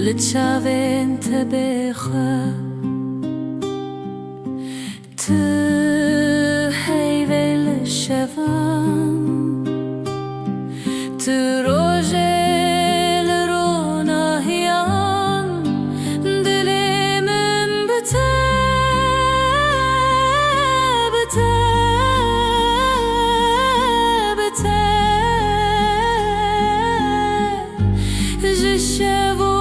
لتشافين تبخا تهيفي للشفان تروجي لروناهيان دلي من بتا بتا بتا جشفو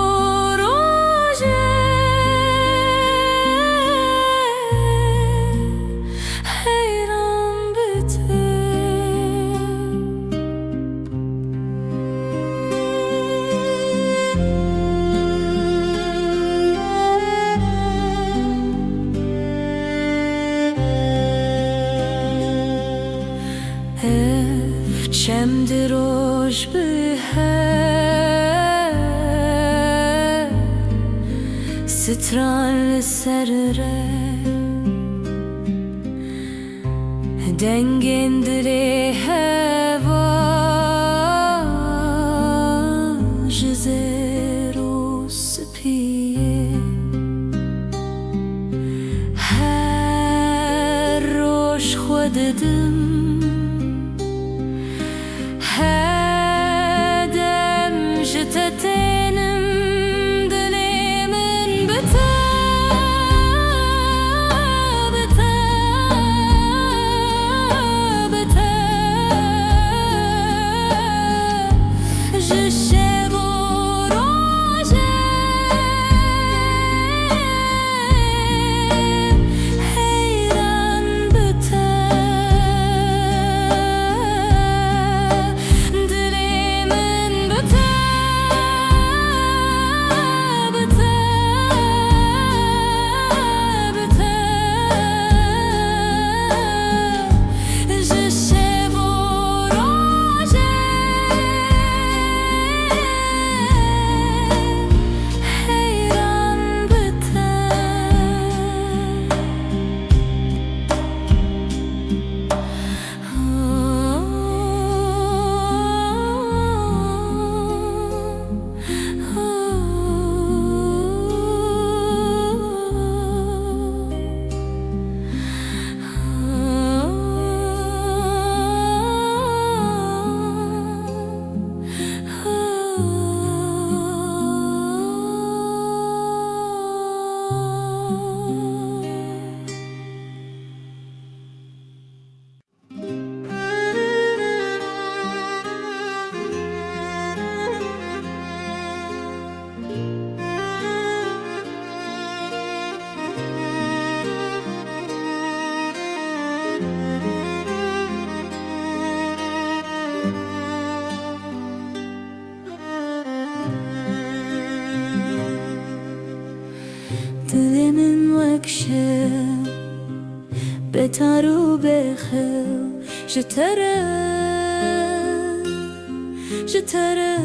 چم دروش به ستران سرره دنگین دلی هوا جزر و سپیه هر روش خوددم هدم جتتينم دلي من بتا بتا بتا جشب وروجه حيران بتا دلي من وكشة بتارو بخير جترى جترى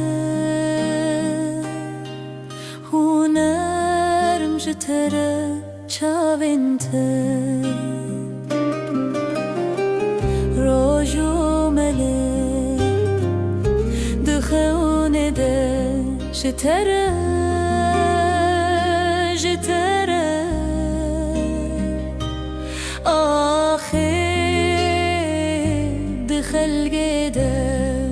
هونرم جترى چاوينت روجو ملي دخون ده جترى جترى آخر دخل قدر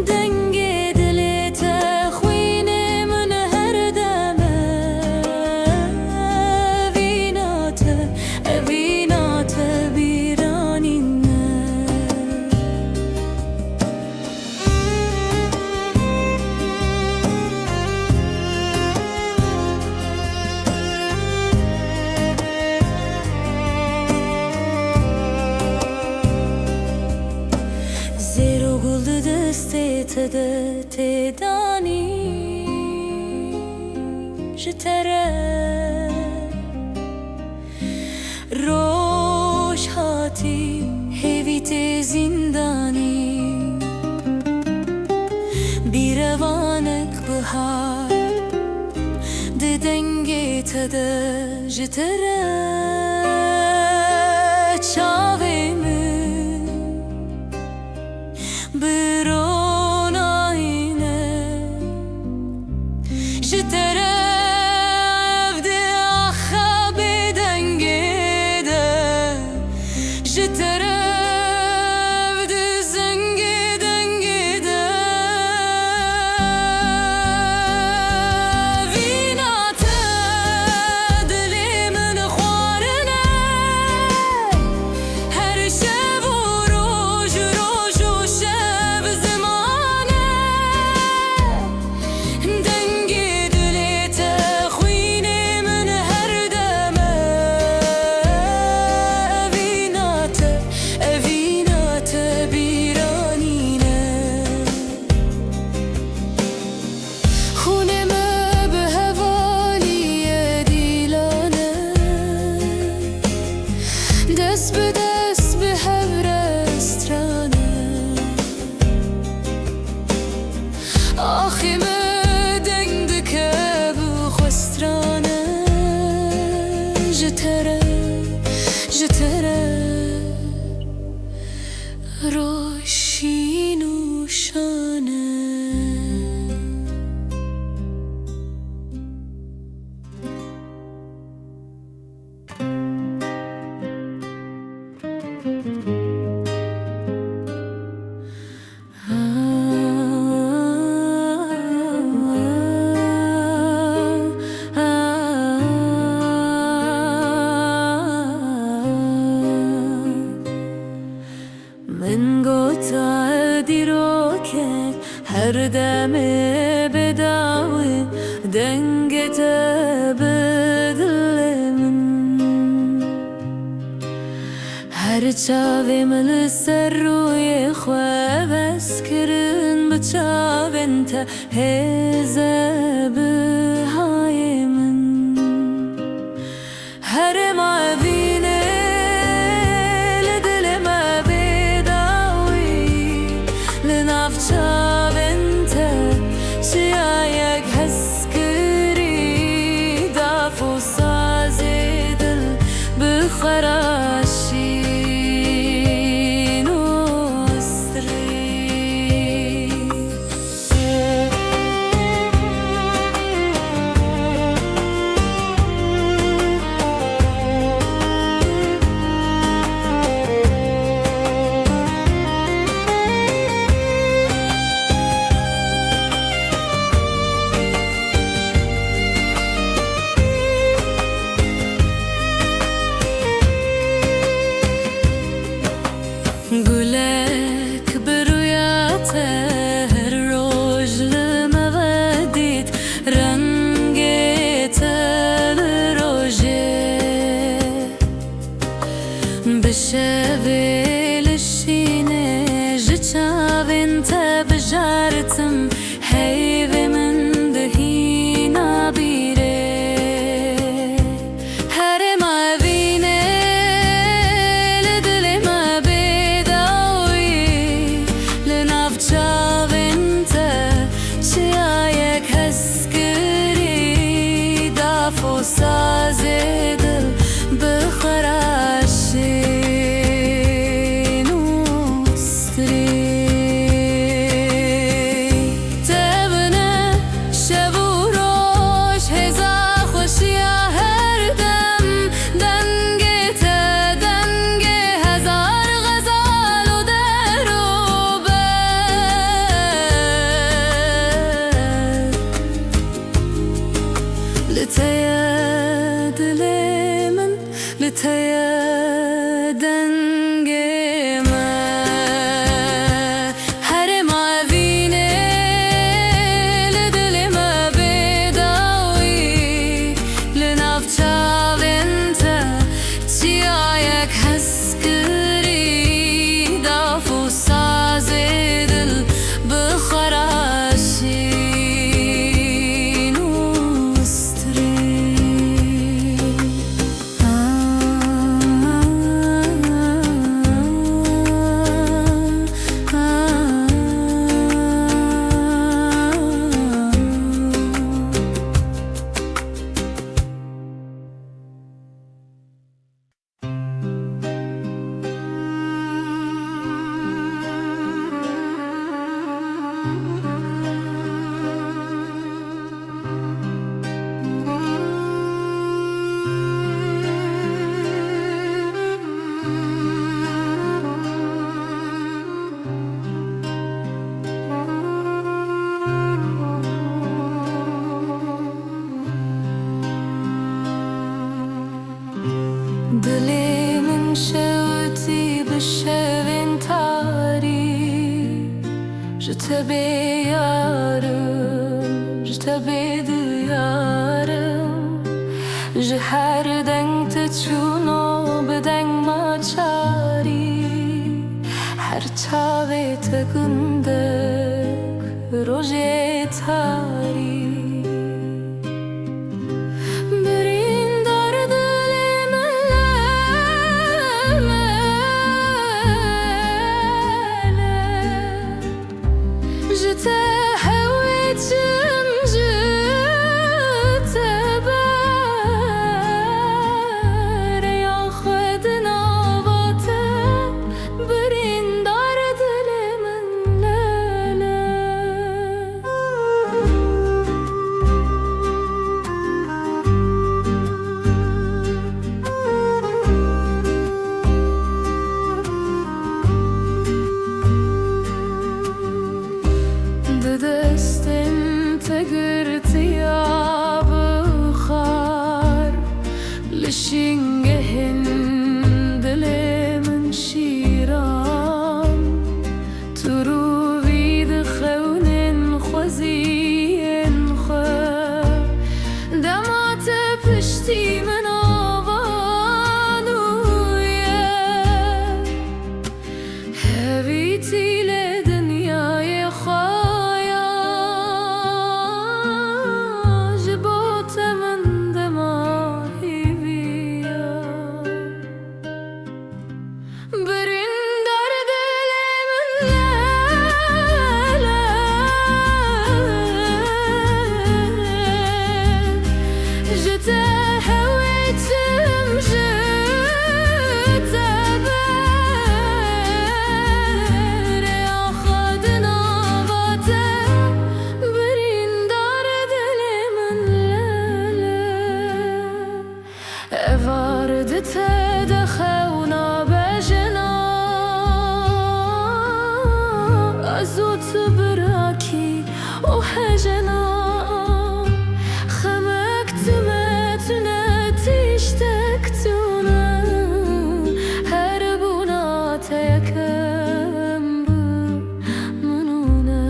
دنگ دلت خوینه من هر تده تدانی جتره روش هاتی هیویت زندانی بیروانک بهار دنگی تده جتره چاویمون برون آینه جتره افده آخه بدنگی ده جتره افده زنگی دنگی ده دست به دست به هم رسترانه آخی مدنگ دکه بخوسترانه جتره روشین و شانه من گوتا دیرو که هر دم بداوی دنگت بدل من هر چاوی من سر روی خواب اسکرن بچاوین تا هزه بهای من هر ما بینه لدل ما بداوی لنافچا بنته شیایک هسکری دافو سازی دل بخراشی جتبه یارم جتبه دیارم جه هر دنگ تچونو بدنگ ما چاری هر چاوه تگندک روژه تاری لشنگهن دل من شیران تو رو وید خونن خوزین خو دمات پشتی من آوانویه هویتی لدنیای خوایا جبوت من دماهی تدخونا بجنا أزوت براكي وحجنا خمكت ماتنا تشتكتنا هربونا تيكم منونا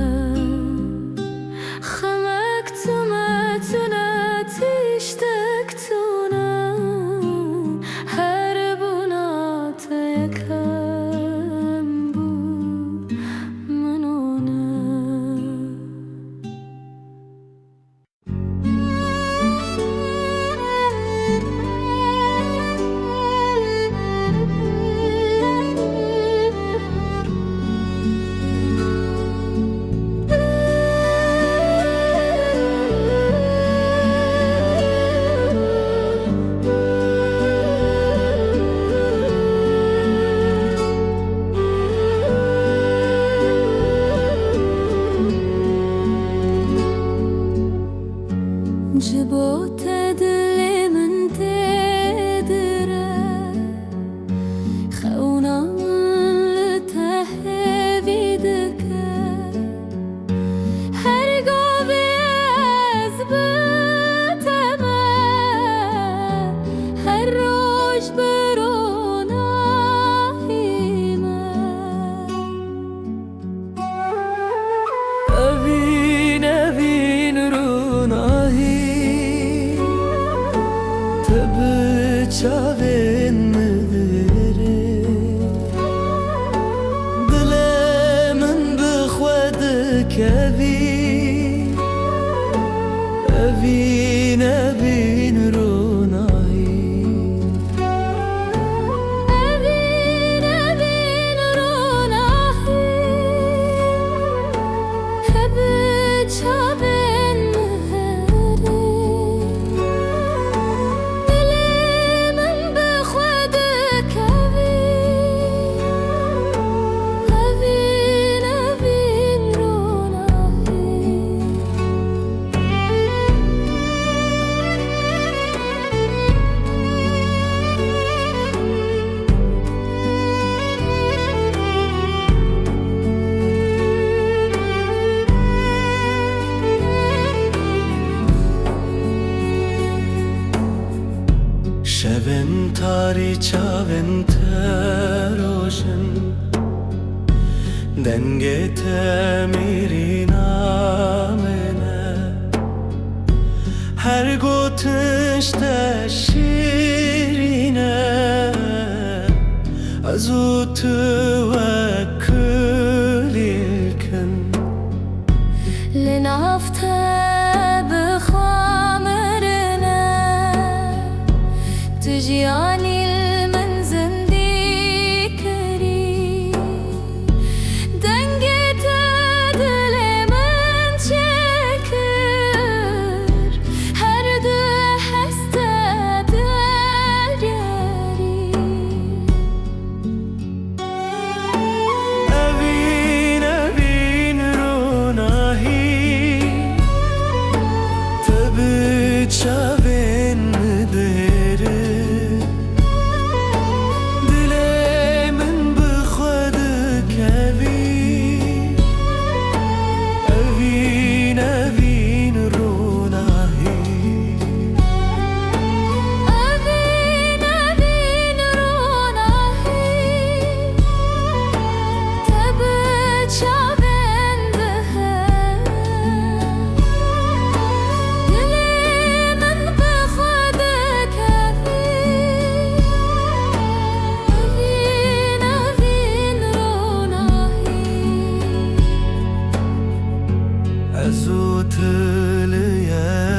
خمكت ماتنا تشتكتنا جبوت دل من تدره خونا لتهویدك هرگاه از بتمه هر روز برونایمه أبين أبين روناهي چاوین مدره دل من بخود کبی أبين أبين روناهي أبين أبين روناهي هب چاوین شبن تاری چاون تروشن دنگت میری نامنه هر گوتش شیرینه از او توکل کن لنافته بخامرنا تجياني المنزل دي كري دنقت دل من شكر هردو حسته دارياري أبين أبين روناهي تبت شابين مديري دلي من بخدك أبين أبين أبين روناهي أبين أبين روناهي تبت شعبين بها دلي من بخدك أبين أبين أبين روناهي أزوت ليا